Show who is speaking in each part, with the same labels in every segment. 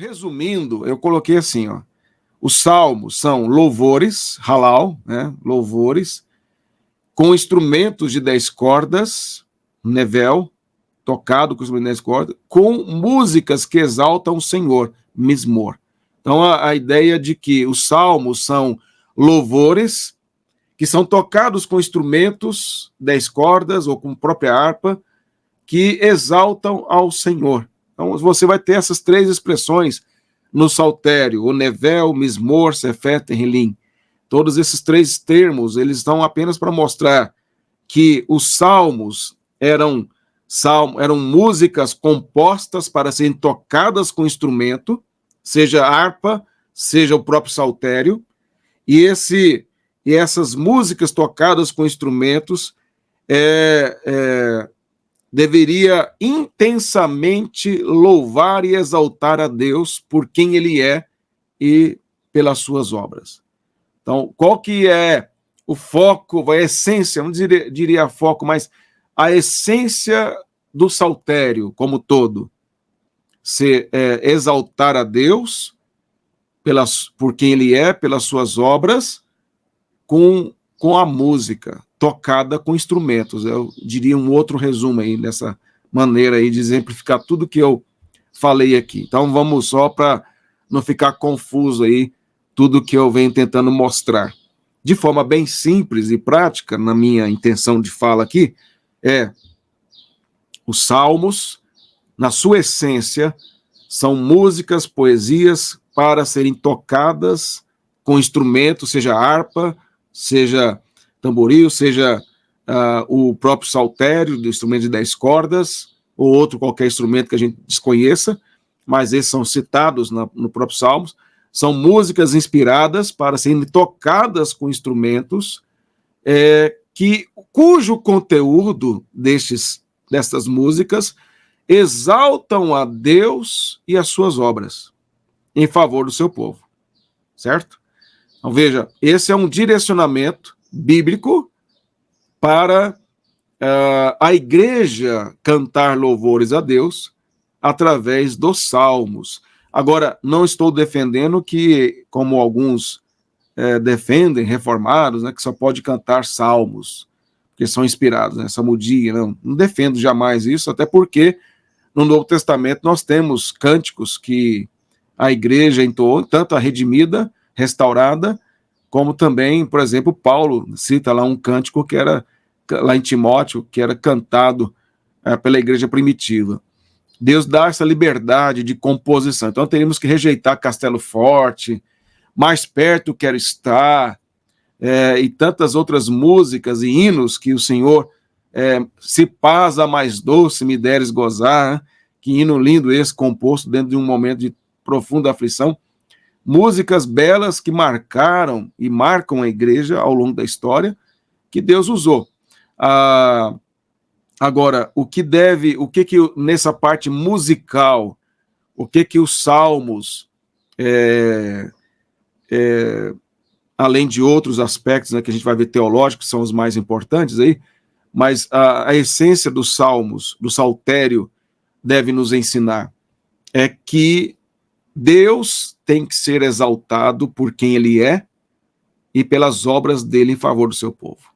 Speaker 1: Resumindo, eu coloquei assim, ó. Os salmos são louvores, halal, né? Louvores, com instrumentos de 10 cordas, nevel, tocado com instrumentos de 10 cordas, com músicas que exaltam o Senhor, mismor. Então, a ideia de que os salmos são louvores que são tocados com instrumentos, 10 cordas ou com própria harpa, que exaltam ao Senhor. Então, você vai ter essas três expressões no saltério, o nevel, mismor, sefet e rilim. Todos esses três termos, eles estão apenas para mostrar que os salmos eram músicas compostas para serem tocadas com instrumento, seja harpa, seja o próprio saltério, e essas músicas tocadas com instrumentos deveria intensamente louvar e exaltar a Deus por quem Ele é e pelas suas obras. Então, qual que é o foco, a essência, não diria foco, mas a essência do saltério como todo? Exaltar a Deus por quem Ele é, pelas suas obras, com a música tocada com instrumentos. Eu diria um outro resumo aí, dessa maneira aí de exemplificar tudo que eu falei aqui. Então vamos só para não ficar confuso aí, tudo que eu venho tentando mostrar. De forma bem simples e prática, na minha intenção de fala aqui, os salmos, na sua essência, são músicas, poesias para serem tocadas com instrumentos, seja harpa, seja tamboril, seja o próprio saltério, do instrumento de 10 cordas, ou outro qualquer instrumento que a gente desconheça, mas esses são citados no próprio Salmos. São músicas inspiradas para serem tocadas com instrumentos cujo conteúdo dessas músicas exaltam a Deus e as suas obras em favor do seu povo, certo? Então, veja, esse é um direcionamento bíblico para a igreja cantar louvores a Deus através dos salmos. Agora, não estou defendendo que, como alguns defendem, reformados, né, que só pode cantar salmos, que são inspirados, né, salmodia, não defendo jamais isso, até porque no Novo Testamento nós temos cânticos que a igreja entoou, tanto a redimida, restaurada, como também, por exemplo, Paulo cita lá um cântico que era, lá em Timóteo, que era cantado pela igreja primitiva. Deus dá essa liberdade de composição. Então, teríamos que rejeitar Castelo Forte, Mais Perto Quero Estar, e tantas outras músicas e hinos que o Senhor, se paz a mais doce me deres gozar, né? Que hino lindo esse, composto dentro de um momento de profunda aflição. Músicas belas que marcaram e marcam a igreja ao longo da história, que Deus usou. Agora, o que nessa parte musical, o que os salmos, além de outros aspectos, né, que a gente vai ver teológicos, que são os mais importantes aí, mas a essência dos salmos, do saltério, deve nos ensinar é que Deus tem que ser exaltado por quem Ele é e pelas obras dele em favor do seu povo.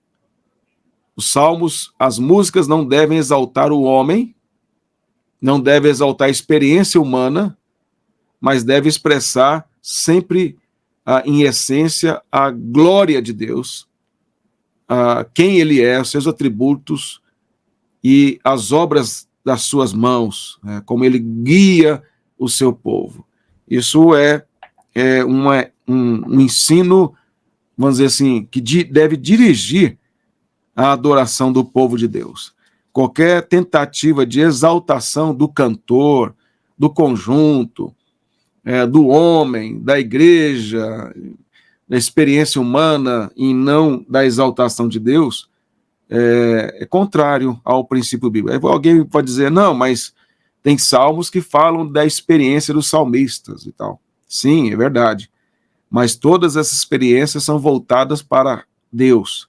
Speaker 1: Os salmos, as músicas não devem exaltar o homem, não devem exaltar a experiência humana, mas devem expressar sempre, em essência, a glória de Deus, quem Ele é, os seus atributos e as obras das suas mãos, né, como Ele guia o seu povo. Isso é um ensino, vamos dizer assim, que deve dirigir a adoração do povo de Deus. Qualquer tentativa de exaltação do cantor, do conjunto, do homem, da igreja, da experiência humana e não da exaltação de Deus, é contrário ao princípio bíblico. Aí alguém pode dizer, não, mas tem salmos que falam da experiência dos salmistas e tal. Sim, é verdade. Mas todas essas experiências são voltadas para Deus,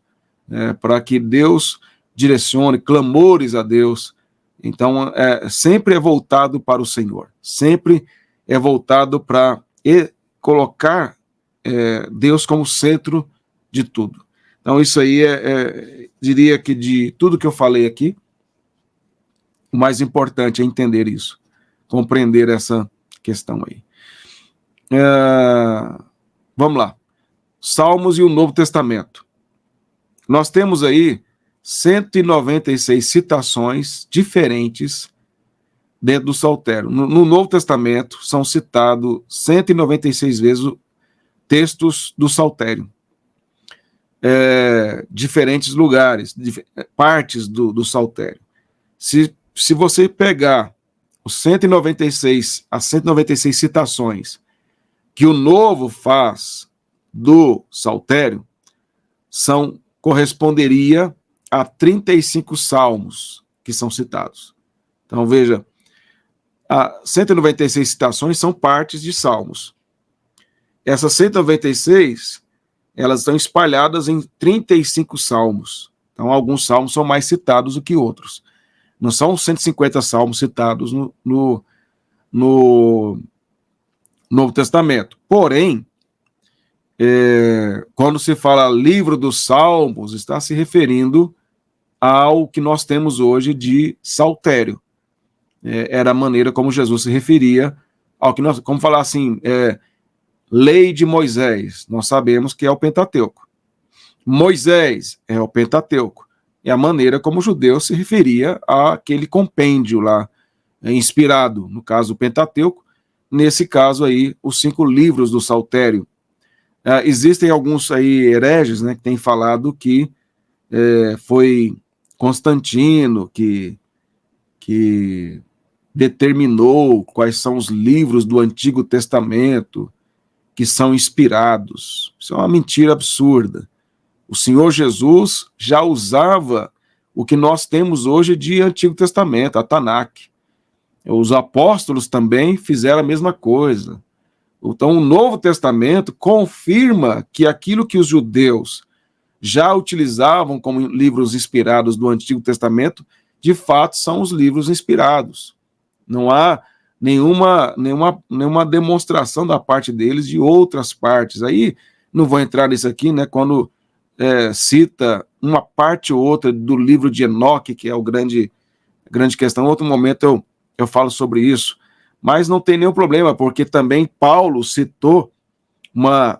Speaker 1: para que Deus direcione, clamores a Deus. Então, sempre é voltado para o Senhor. Sempre é voltado para colocar Deus como centro de tudo. Então, isso aí diria que de tudo que eu falei aqui, o mais importante é entender isso, compreender essa questão aí. Vamos lá. Salmos e o Novo Testamento. Nós temos aí 196 citações diferentes dentro do Saltério. No Novo Testamento são citados 196 vezes textos do Saltério. Diferentes lugares, partes do Saltério. Se você pegar as 196 citações que o Novo faz do Saltério, corresponderia a 35 salmos que são citados. Então, veja, 196 citações são partes de salmos. Essas 196, elas estão espalhadas em 35 salmos. Então, alguns salmos são mais citados do que outros. Não são 150 salmos citados no Novo Testamento. Porém, quando se fala livro dos Salmos, está se referindo ao que nós temos hoje de saltério. Era a maneira como Jesus se referia ao que nós, como falar assim, lei de Moisés, nós sabemos que é o Pentateuco. Moisés é o Pentateuco. É a maneira como o judeu se referia àquele compêndio lá, inspirado, no caso o Pentateuco, nesse caso aí, os 5 livros do saltério. Existem alguns aí hereges, né, que têm falado que foi Constantino que determinou quais são os livros do Antigo Testamento que são inspirados. Isso é uma mentira absurda. O Senhor Jesus já usava o que nós temos hoje de Antigo Testamento, a Tanakh. Os apóstolos também fizeram a mesma coisa. Então, o Novo Testamento confirma que aquilo que os judeus já utilizavam como livros inspirados do Antigo Testamento, de fato, são os livros inspirados. Não há nenhuma demonstração da parte deles de outras partes. Aí, não vou entrar nisso aqui, né, quando cita uma parte ou outra do livro de Enoque, que é a grande questão. Em outro momento eu falo sobre isso. Mas não tem nenhum problema, porque também Paulo citou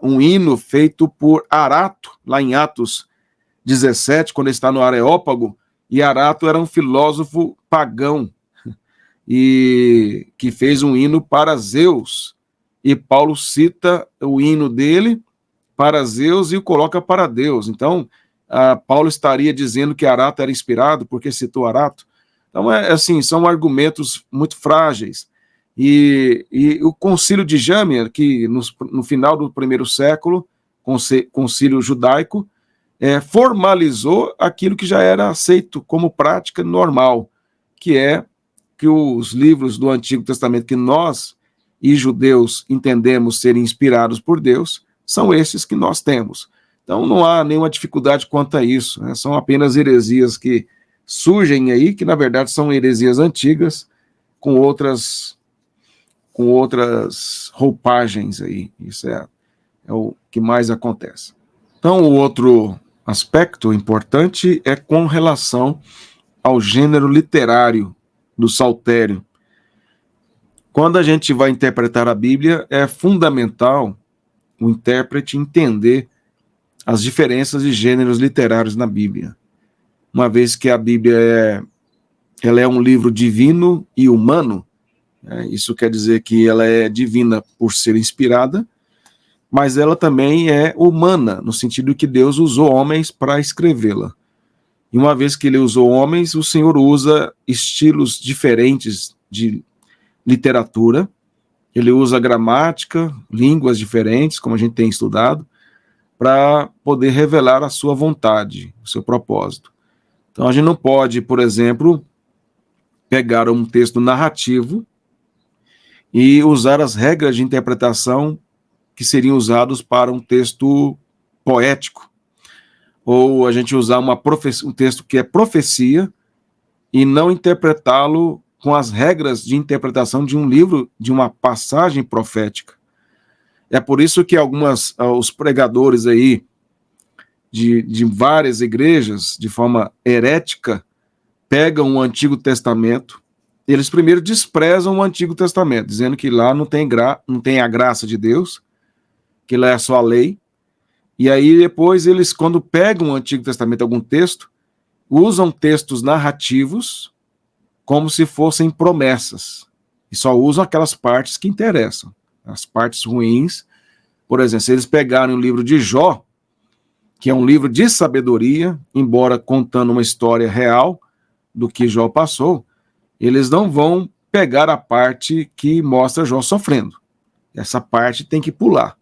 Speaker 1: um hino feito por Arato, lá em Atos 17, quando ele está no Areópago, e Arato era um filósofo pagão, e que fez um hino para Zeus, e Paulo cita o hino dele para Zeus e o coloca para Deus. Então, Paulo estaria dizendo que Arato era inspirado, porque citou Arato. Então, assim, são argumentos muito frágeis. E o concílio de Jâmia, que no final do primeiro século, concílio judaico, formalizou aquilo que já era aceito como prática normal, que é que os livros do Antigo Testamento que nós e judeus entendemos serem inspirados por Deus, são esses que nós temos. Então não há nenhuma dificuldade quanto a isso, né? São apenas heresias que surgem aí, que na verdade são heresias antigas, com outras roupagens aí. Isso é o que mais acontece. Então, o outro aspecto importante é com relação ao gênero literário do saltério. Quando a gente vai interpretar a Bíblia, é fundamental o intérprete entender as diferenças de gêneros literários na Bíblia. Uma vez que a Bíblia ela é um livro divino e humano, isso quer dizer que ela é divina por ser inspirada, mas ela também é humana, no sentido que Deus usou homens para escrevê-la. E uma vez que ele usou homens, o Senhor usa estilos diferentes de literatura, ele usa gramática, línguas diferentes, como a gente tem estudado, para poder revelar a sua vontade, o seu propósito. Então a gente não pode, por exemplo, pegar um texto narrativo e usar as regras de interpretação que seriam usados para um texto poético, ou a gente usar um texto que é profecia e não interpretá-lo com as regras de interpretação de um livro, de uma passagem profética. É por isso que os pregadores aí de várias igrejas, de forma herética, pegam o Antigo Testamento, eles primeiro desprezam o Antigo Testamento, dizendo que lá não tem a graça de Deus, que lá é só a lei, e aí depois eles, quando pegam o Antigo Testamento, algum texto, usam textos narrativos como se fossem promessas, e só usam aquelas partes que interessam, as partes ruins. Por exemplo, se eles pegarem o livro de Jó, que é um livro de sabedoria, embora contando uma história real do que Jó passou, eles não vão pegar a parte que mostra Jó sofrendo. Essa parte tem que pular.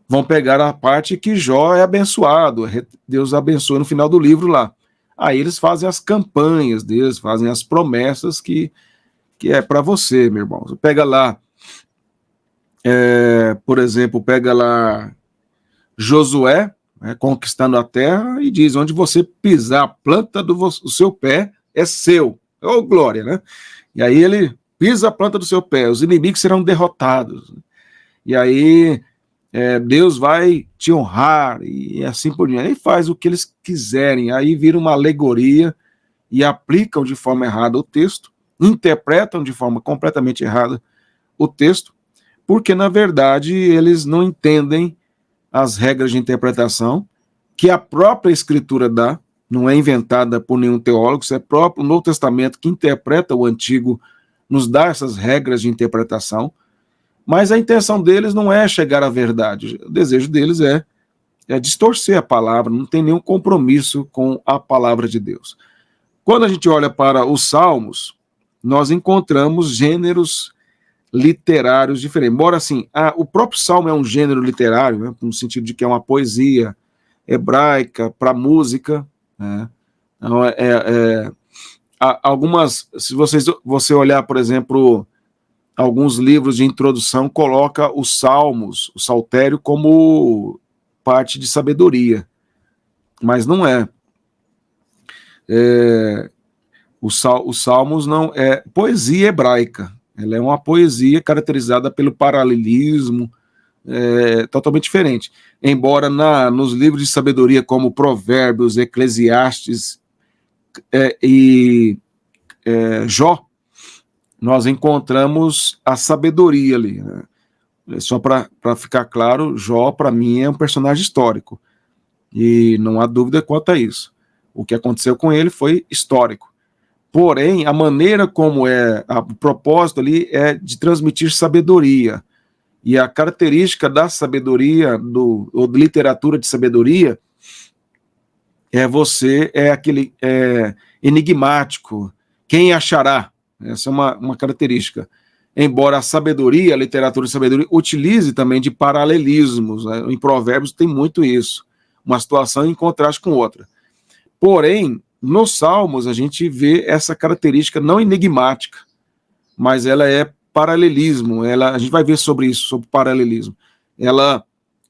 Speaker 1: Vão pegar a parte que Jó é abençoado, Deus abençoa no final do livro lá. Aí eles fazem as campanhas deles, fazem as promessas que é para você, meu irmão. Você pega lá, por exemplo, pega lá Josué, conquistando a terra, e diz, onde você pisar a planta do seu pé é seu. Ô, glória, né? E aí ele pisa a planta do seu pé, os inimigos serão derrotados. E aí Deus vai te honrar, e assim por diante. Aí faz o que eles quiserem, aí vira uma alegoria, e aplicam de forma errada o texto, interpretam de forma completamente errada o texto, porque, na verdade, eles não entendem as regras de interpretação que a própria Escritura dá, não é inventada por nenhum teólogo, isso é próprio o Novo Testamento que interpreta o Antigo, nos dá essas regras de interpretação, mas a intenção deles não é chegar à verdade, o desejo deles é distorcer a palavra, não tem nenhum compromisso com a palavra de Deus. Quando a gente olha para os Salmos, nós encontramos gêneros literários diferentes. Embora, assim, o próprio Salmo é um gênero literário, né, no sentido de que é uma poesia hebraica para música, né? Então, algumas, se você olhar, por exemplo, alguns livros de introdução, coloca os Salmos, o Saltério, como parte de sabedoria, mas não é. Os Salmos não é poesia hebraica, ela é uma poesia caracterizada pelo paralelismo, totalmente diferente. Embora nos livros de sabedoria como Provérbios, Eclesiastes e Jó, nós encontramos a sabedoria ali, né? Só para ficar claro, Jó, para mim, é um personagem histórico, e não há dúvida quanto a isso. O que aconteceu com ele foi histórico. Porém, a maneira como o propósito ali é de transmitir sabedoria. E a característica da sabedoria, ou de literatura de sabedoria, aquele enigmático. Quem achará? Essa é uma característica. Embora a literatura de sabedoria, utilize também de paralelismos, né? Em Provérbios tem muito isso. Uma situação em contraste com outra. Porém, nos Salmos a gente vê essa característica não enigmática, mas ela é paralelismo. A gente vai ver sobre isso, sobre paralelismo.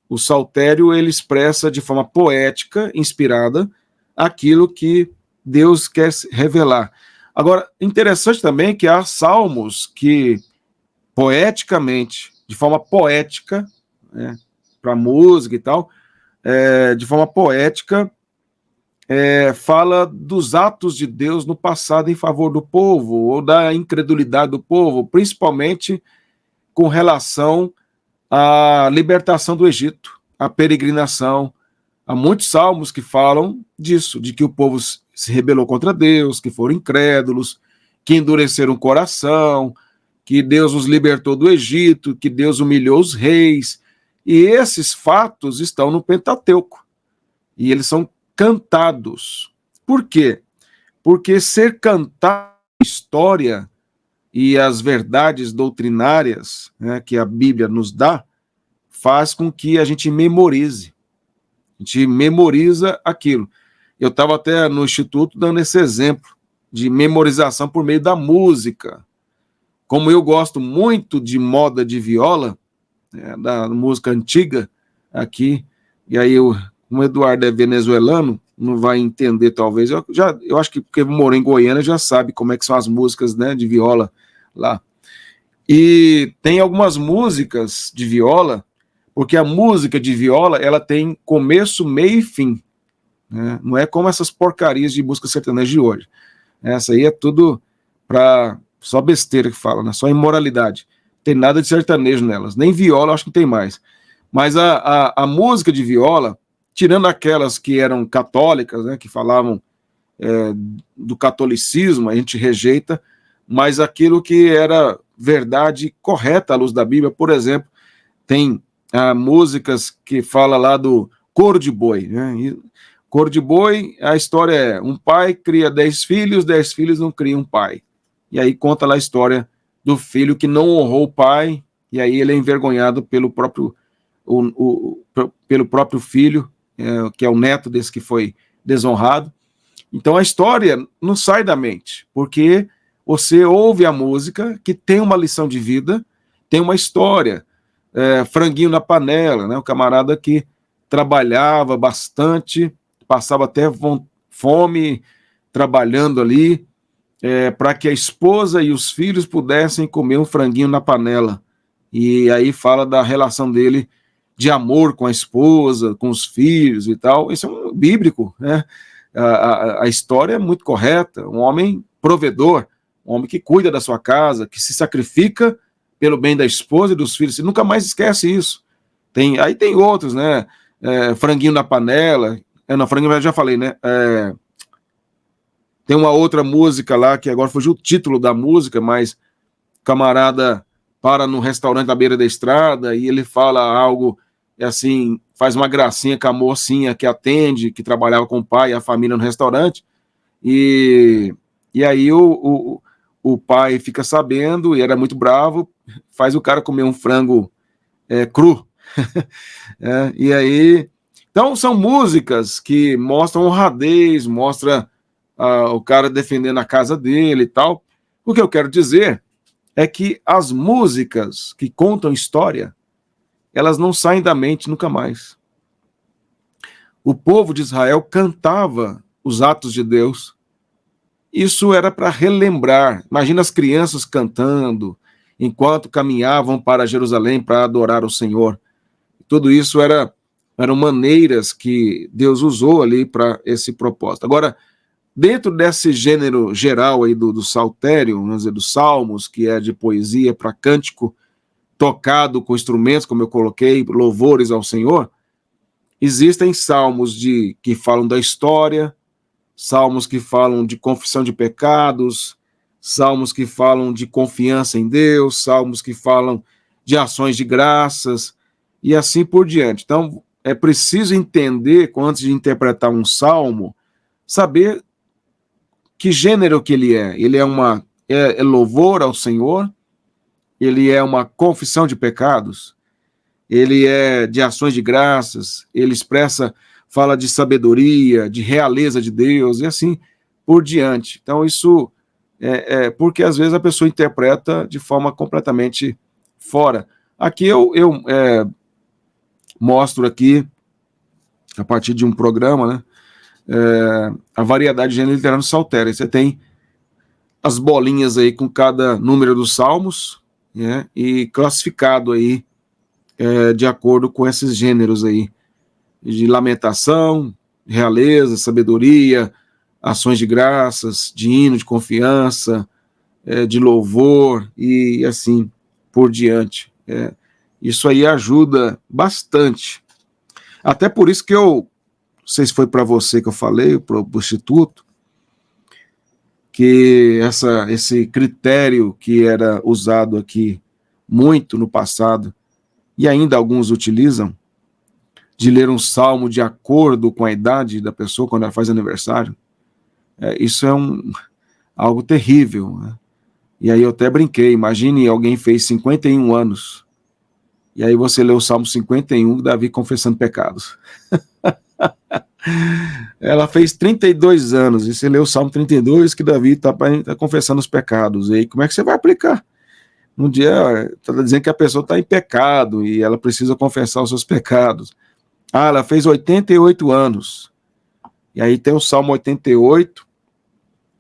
Speaker 1: O Saltério, ele expressa de forma poética, inspirada, aquilo que Deus quer revelar. Agora, interessante também que há salmos que, poeticamente, de forma poética, né, para música e tal, de forma poética, fala dos atos de Deus no passado em favor do povo, ou da incredulidade do povo, principalmente com relação à libertação do Egito, à peregrinação. Há muitos salmos que falam disso, de que o povo se rebelou contra Deus, que foram incrédulos, que endureceram o coração, que Deus os libertou do Egito, que Deus humilhou os reis. E esses fatos estão no Pentateuco. E eles são cantados. Por quê? Porque ser cantado a história e as verdades doutrinárias, né, que a Bíblia nos dá, faz com que a gente memorize. A gente memoriza aquilo. Eu estava até no Instituto dando esse exemplo de memorização por meio da música. Como eu gosto muito de moda de viola, da música antiga aqui, e aí o Eduardo é venezuelano, não vai entender, talvez. Eu acho que porque morou em Goiânia já sabe como é que são as músicas, né, de viola lá. E tem algumas músicas de viola, porque a música de viola, ela tem começo, meio e fim, né? Não é como essas porcarias de música sertaneja de hoje. Essa aí é tudo só besteira que fala, né? Só imoralidade. Não tem nada de sertanejo nelas. Nem viola, acho que tem mais. Mas a música de viola, tirando aquelas que eram católicas, né, que falavam do catolicismo, a gente rejeita, mas aquilo que era verdade correta à luz da Bíblia, por exemplo, tem músicas que fala lá do coro de boi, né? E coro de boi, a história é: um pai cria 10 filhos, 10 filhos não criam um pai. E aí conta lá a história do filho que não honrou o pai, e aí ele é envergonhado pelo próprio, pelo próprio filho, que é o neto desse que foi desonrado. Então a história não sai da mente, porque você ouve a música que tem uma lição de vida, tem uma história. Franguinho na panela, né? O camarada que trabalhava bastante, passava até fome trabalhando ali, para que a esposa e os filhos pudessem comer um franguinho na panela. E aí fala da relação dele de amor com a esposa, com os filhos e tal. Isso é um bíblico, né? A história é muito correta. Um homem provedor, um homem que cuida da sua casa, que se sacrifica pelo bem da esposa e dos filhos. Você nunca mais esquece isso. Aí tem outros, né? Franguinho na panela. Não, franguinho eu já falei, né? Tem uma outra música lá, que agora fugiu o título da música, mas camarada para no restaurante à beira da estrada e ele fala algo assim, faz uma gracinha com a mocinha que atende, que trabalhava com o pai e a família no restaurante, e aí o pai fica sabendo e era muito bravo, faz o cara comer um frango cru. E aí, então são músicas que mostram honradez, mostra o cara defendendo a casa dele e tal. O que eu quero dizer é que as músicas que contam história, elas não saem da mente nunca mais. O povo de Israel cantava os atos de Deus. Isso era para relembrar. Imagina as crianças cantando enquanto caminhavam para Jerusalém para adorar o Senhor. Tudo isso eram maneiras que Deus usou ali para esse propósito. Agora, dentro desse gênero geral aí do saltério, vamos dizer, dos salmos, que é de poesia para cântico tocado com instrumentos, como eu coloquei, louvores ao Senhor, existem salmos que falam da história, salmos que falam de confissão de pecados, salmos que falam de confiança em Deus, salmos que falam de ações de graças, e assim por diante. Então, é preciso entender, antes de interpretar um salmo, saber que gênero que ele é. Ele é louvor ao Senhor? Ele é uma confissão de pecados? Ele é de ações de graças? Ele fala de sabedoria, de realeza de Deus, e assim por diante. Então, isso porque às vezes a pessoa interpreta de forma completamente fora. Aqui eu mostro aqui, a partir de um programa, né, a variedade de gênero literário saltério. Você tem as bolinhas aí com cada número dos salmos, né, e classificado aí de acordo com esses gêneros aí, de lamentação, realeza, sabedoria, ações de graças, de hino de confiança, de louvor e assim por diante. Isso aí ajuda bastante. Até por isso que não sei se foi para você que eu falei, para o Instituto, que esse critério que era usado aqui muito no passado, e ainda alguns utilizam, de ler um salmo de acordo com a idade da pessoa quando ela faz aniversário, isso é algo terrível, né? E aí eu até brinquei, imagine alguém fez 51 anos, e aí você lê o Salmo 51, Davi confessando pecados. Ela fez 32 anos, e você lê o Salmo 32, que Davi está confessando os pecados. E aí como é que você vai aplicar? Um dia está dizendo que a pessoa está em pecado, e ela precisa confessar os seus pecados. Ela fez 88 anos, E aí tem o Salmo 88,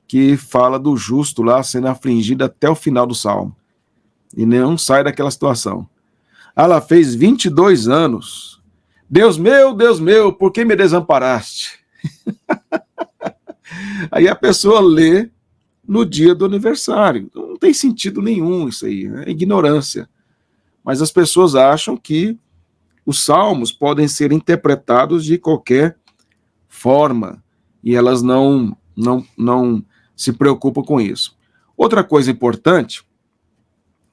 Speaker 1: que fala do justo lá sendo afligido até o final do Salmo. E não sai daquela situação. Ela fez 22 anos. Deus meu, por que me desamparaste? Aí a pessoa lê no dia do aniversário. Não tem sentido nenhum isso aí, é ignorância. Mas as pessoas acham que os salmos podem ser interpretados de qualquer forma e elas não se preocupam com isso. Outra coisa importante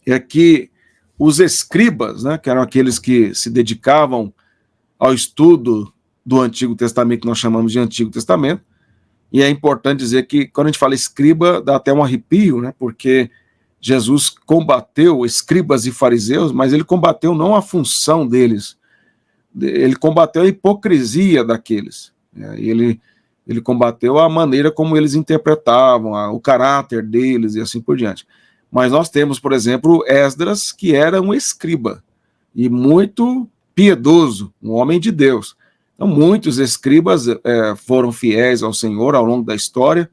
Speaker 1: é que os escribas, né, que eram aqueles que se dedicavam ao estudo do Antigo Testamento, que nós chamamos de Antigo Testamento, e é importante dizer que quando a gente fala escriba, dá até um arrepio, né, porque Jesus combateu escribas e fariseus, mas ele combateu não a função deles, ele combateu a hipocrisia daqueles. Ele combateu a maneira como eles interpretavam, o caráter deles e assim por diante. Mas nós temos, por exemplo, Esdras, que era um escriba, e muito piedoso, um homem de Deus. Então, muitos escribas foram fiéis ao Senhor ao longo da história,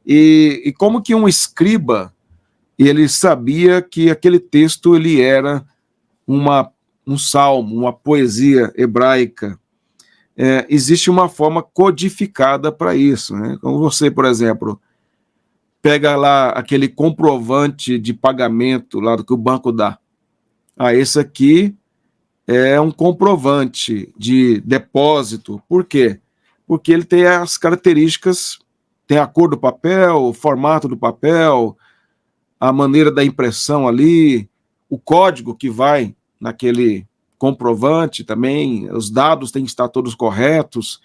Speaker 1: e como que um escriba, ele sabia que aquele texto ele era um salmo, uma poesia hebraica. Existe uma forma codificada para isso, né? Como você, por exemplo, pega lá aquele comprovante de pagamento lá do que o banco dá. Esse aqui é um comprovante de depósito. Por quê? Porque ele tem as características, tem a cor do papel, o formato do papel, a maneira da impressão ali, o código que vai naquele comprovante também, os dados têm que estar todos corretos.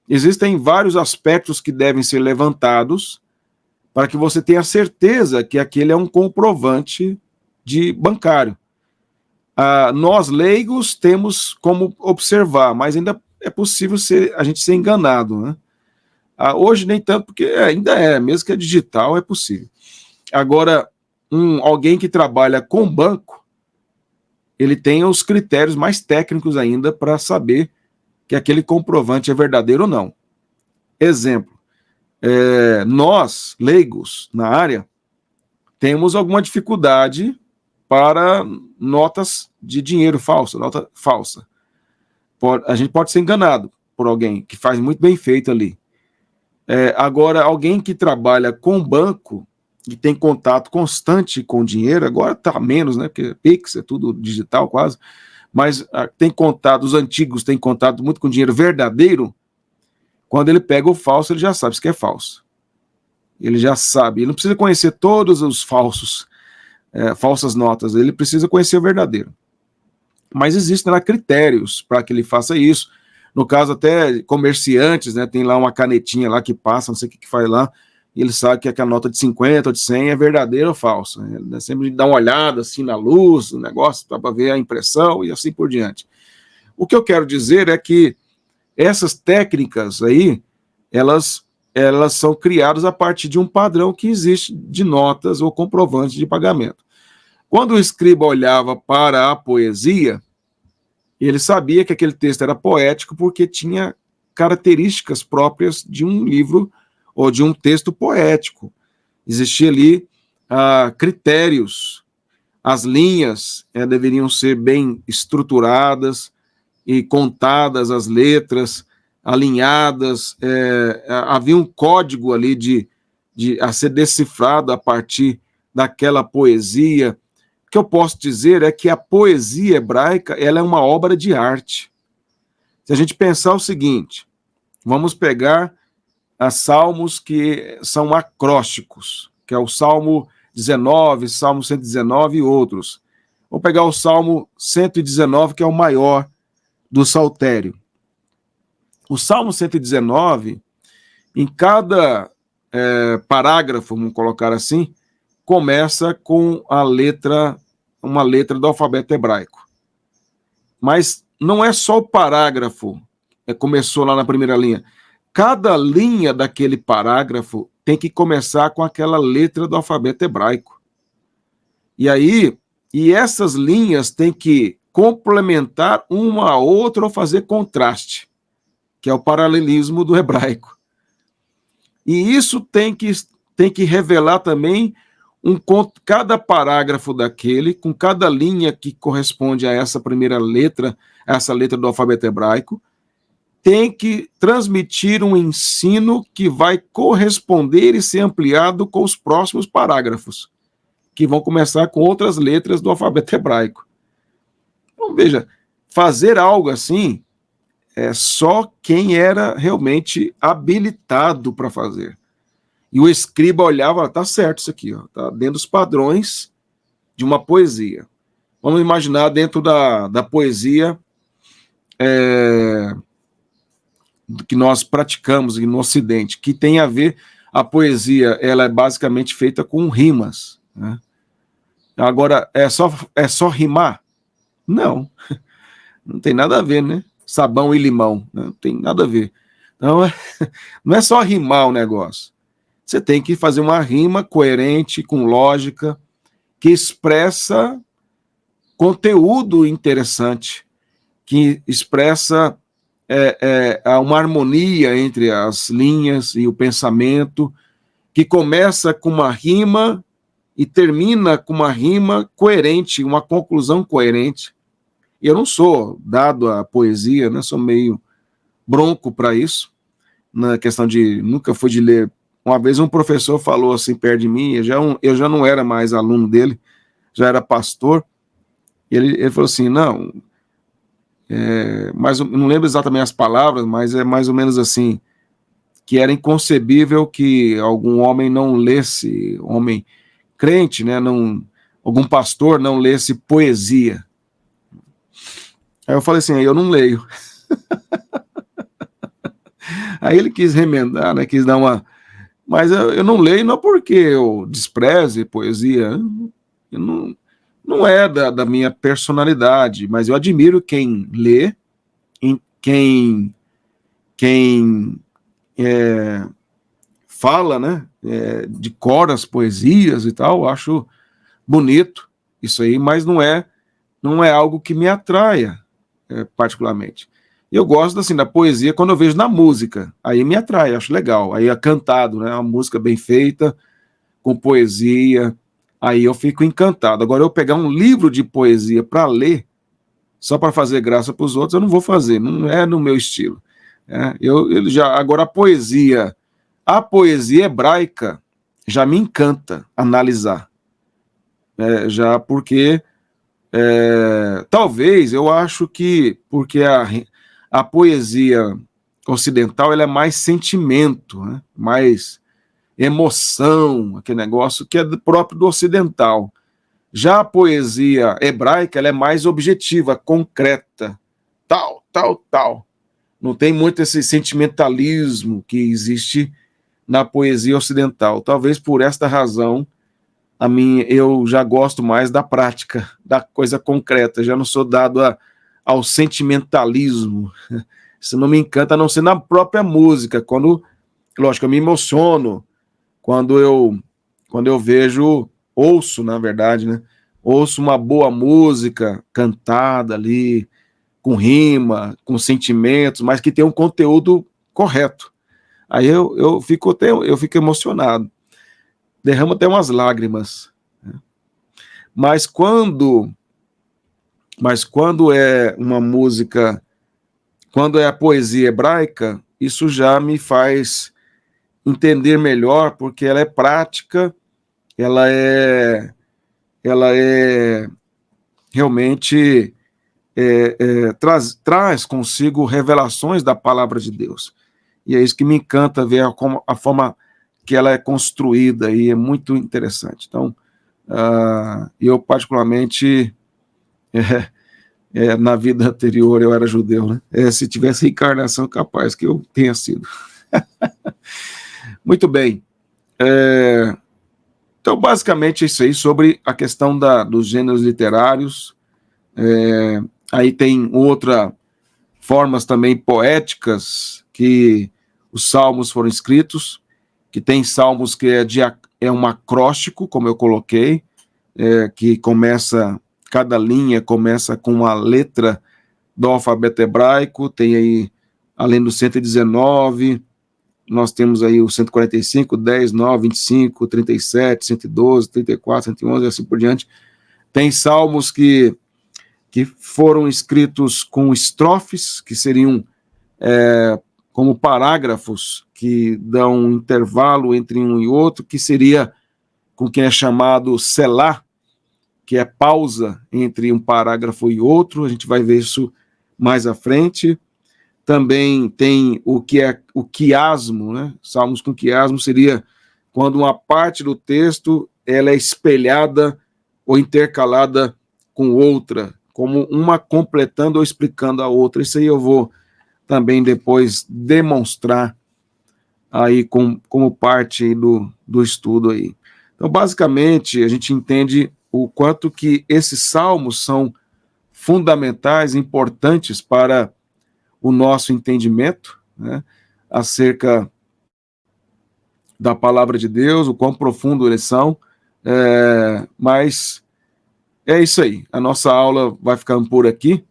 Speaker 1: Existem vários aspectos que devem ser levantados para que você tenha certeza que aquele é um comprovante de bancário. Nós, leigos, temos como observar, mas ainda é possível a gente ser enganado, né? Hoje nem tanto, porque ainda mesmo que é digital, é possível. Agora, alguém que trabalha com banco, ele tem os critérios mais técnicos ainda para saber que aquele comprovante é verdadeiro ou não. Exemplo, nós, leigos na área, temos alguma dificuldade para notas de dinheiro falsa, nota falsa. A gente pode ser enganado por alguém que faz muito bem feito ali. Agora, alguém que trabalha com banco e tem contato constante com dinheiro, agora está menos, né? Porque Pix é tudo digital quase, mas tem contato, os antigos têm contato muito com dinheiro verdadeiro. Quando ele pega o falso, ele já sabe se é falso. Ele já sabe, ele não precisa conhecer todos os falsas notas, ele precisa conhecer o verdadeiro. Mas existem lá critérios para que ele faça isso. No caso, até comerciantes, né, tem lá uma canetinha lá que passa, não sei o que faz lá, e ele sabe que aquela nota de 50 ou de 100 é verdadeira ou falsa. Ele sempre dá uma olhada assim na luz, no negócio, para ver a impressão e assim por diante. O que eu quero dizer é que essas técnicas aí, elas são criadas a partir de um padrão que existe de notas ou comprovantes de pagamento. Quando o escriba olhava para a poesia, ele sabia que aquele texto era poético porque tinha características próprias de um livro ou de um texto poético. Existia ali critérios, as linhas deveriam ser bem estruturadas e contadas, as letras alinhadas, havia um código ali a ser decifrado a partir daquela poesia. O que eu posso dizer é que a poesia hebraica ela é uma obra de arte. Se a gente pensar o seguinte, vamos pegar salmos que são acrósticos, que é o Salmo 19, Salmo 119 e outros. Vou pegar o Salmo 119, que é o maior do saltério. O Salmo 119, em cada parágrafo, vamos colocar assim, começa com uma letra do alfabeto hebraico. Mas não é só o parágrafo, começou lá na primeira linha. Cada linha daquele parágrafo tem que começar com aquela letra do alfabeto hebraico. E essas linhas têm que complementar uma a outra ou fazer contraste. que é o paralelismo do hebraico. E isso tem que revelar também cada parágrafo daquele, com cada linha que corresponde a essa primeira letra, essa letra do alfabeto hebraico, tem que transmitir um ensino que vai corresponder e ser ampliado com os próximos parágrafos, que vão começar com outras letras do alfabeto hebraico. Então, veja, fazer algo assim é só quem era realmente habilitado para fazer. E o escriba olhava, tá certo isso aqui, ó, tá dentro dos padrões de uma poesia. Vamos imaginar dentro da poesia que nós praticamos no Ocidente, que tem a ver, a poesia ela é basicamente feita com rimas, né? Agora, é só rimar? Não, não tem nada a ver, né? Sabão e limão, né? Não tem nada a ver. Então, não é só rimar o negócio. Você tem que fazer uma rima coerente, com lógica, que expressa conteúdo interessante, que expressa uma harmonia entre as linhas e o pensamento, que começa com uma rima e termina com uma rima coerente, uma conclusão coerente. Eu não sou dado à poesia, né? Sou meio bronco para isso, na questão de, nunca fui de ler. Uma vez um professor falou assim perto de mim, eu já não era mais aluno dele, já era pastor, e ele falou assim, não, mas não lembro exatamente as palavras, mas é mais ou menos assim, que era inconcebível que algum homem não lesse, homem crente, né, algum pastor não lesse poesia. Aí eu falei assim, eu não leio. Aí ele quis remendar, né, quis dar uma... Mas eu não leio não porque eu despreze poesia, eu não é da minha personalidade, mas eu admiro quem lê, quem fala, né, decora as poesias e tal, acho bonito isso aí, mas não é algo que me atraia particularmente. Eu gosto assim da poesia quando eu vejo na música, aí me atrai, acho legal, aí é cantado, né, uma música bem feita, com poesia, aí eu fico encantado. Agora, eu pegar um livro de poesia para ler, só para fazer graça para os outros, eu não vou fazer, não é no meu estilo. Agora, a poesia hebraica já me encanta analisar, já porque talvez eu acho que porque a poesia ocidental ela é mais sentimento, né? Mais emoção, aquele negócio que é próprio do ocidental. Já a poesia hebraica ela é mais objetiva, concreta, tal, tal, tal. Não tem muito esse sentimentalismo que existe na poesia ocidental. Talvez por esta razão eu já gosto mais da prática, da coisa concreta, já não sou dado ao sentimentalismo. Isso não me encanta, a não ser na própria música, lógico, eu me emociono quando eu ouço, na verdade, né? Ouço uma boa música cantada ali, com rima, com sentimentos, mas que tem um conteúdo correto. Aí eu fico emocionado. Derramo até umas lágrimas. Né? Mas quando é uma música, quando é a poesia hebraica, isso já me faz entender melhor, porque ela é prática, ela é realmente traz consigo revelações da palavra de Deus. E é isso que me encanta ver a forma que ela é construída, e é muito interessante. Então, eu particularmente, na vida anterior eu era judeu, né? Se tivesse reencarnação, capaz que eu tenha sido. Muito bem. Então, basicamente, é isso aí sobre a questão dos gêneros literários. Aí tem outras formas também poéticas que os salmos foram escritos, que tem salmos que é um acróstico, como eu coloquei, que cada linha começa com uma letra do alfabeto hebraico, tem aí além do 119, nós temos aí o 145, 10, 9, 25, 37, 112, 34, 111 e assim por diante. Tem salmos que foram escritos com estrofes, que seriam como parágrafos que dão um intervalo entre um e outro, que seria com o que é chamado selá, que é pausa entre um parágrafo e outro. A gente vai ver isso mais à frente. Também tem o que é o quiasmo, né? Salmos com quiasmo seria quando uma parte do texto ela é espelhada ou intercalada com outra, como uma completando ou explicando a outra. Isso aí eu vou também depois demonstrar aí como parte do estudo aí. Então, basicamente, a gente entende o quanto que esses salmos são fundamentais, importantes para o nosso entendimento, né, acerca da palavra de Deus, o quão profundo eles são, mas é isso aí. A nossa aula vai ficando por aqui.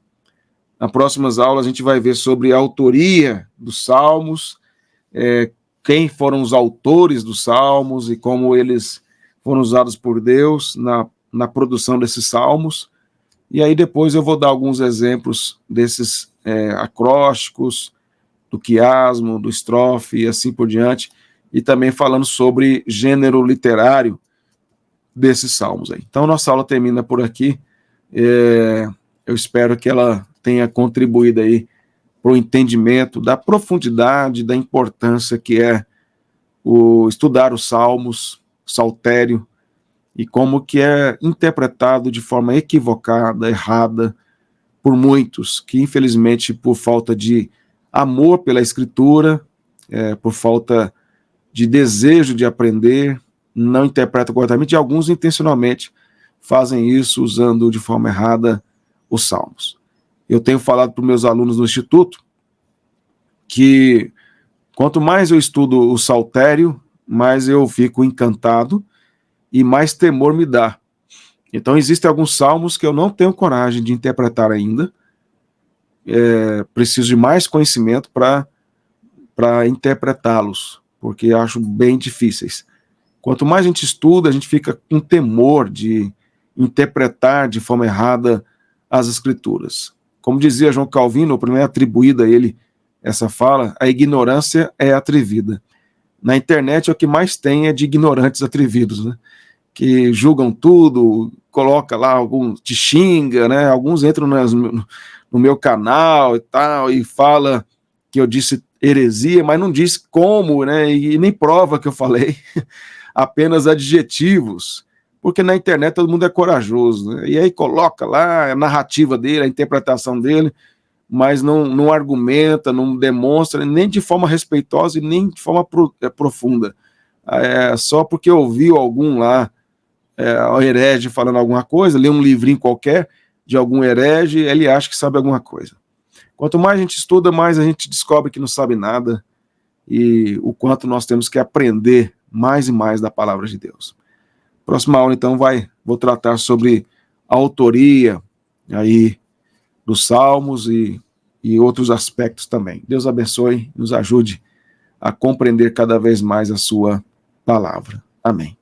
Speaker 1: Nas próximas aulas a gente vai ver sobre a autoria dos salmos, quem foram os autores dos salmos e como eles foram usados por Deus na produção desses salmos. E aí depois eu vou dar alguns exemplos desses acrósticos, do quiasmo, do estrofe e assim por diante, e também falando sobre gênero literário desses salmos aí. Então, nossa aula termina por aqui. Eu espero que ela tenha contribuído aí para o entendimento da profundidade, da importância que é estudar os salmos, o saltério, e como que é interpretado de forma equivocada, errada, por muitos, que infelizmente por falta de amor pela escritura, por falta de desejo de aprender, não interpretam corretamente, e alguns intencionalmente fazem isso usando de forma errada os salmos. Eu tenho falado para os meus alunos no Instituto que quanto mais eu estudo o saltério, mais eu fico encantado e mais temor me dá. Então existem alguns salmos que eu não tenho coragem de interpretar ainda, preciso de mais conhecimento para interpretá-los, porque acho bem difíceis. Quanto mais a gente estuda, a gente fica com temor de interpretar de forma errada as escrituras. Como dizia João Calvino, o primeiro atribuído a ele essa fala, a ignorância é atrevida. Na internet, o que mais tem é de ignorantes atrevidos, né? Que julgam tudo, coloca lá, alguns te xinga, né? Alguns entram no meu canal e tal, e fala que eu disse heresia, mas não disse como, né? E nem prova que eu falei, apenas adjetivos, porque na internet todo mundo é corajoso, né? E aí coloca lá a narrativa dele, a interpretação dele, mas não argumenta, não demonstra, nem de forma respeitosa e nem de forma profunda. Só porque ouviu algum lá, o herege falando alguma coisa, lê um livrinho qualquer de algum herege, ele acha que sabe alguma coisa. Quanto mais a gente estuda, mais a gente descobre que não sabe nada e o quanto nós temos que aprender mais e mais da palavra de Deus. Próxima aula, então, vou tratar sobre a autoria aí dos salmos e outros aspectos também. Deus abençoe, nos ajude a compreender cada vez mais a sua palavra. Amém.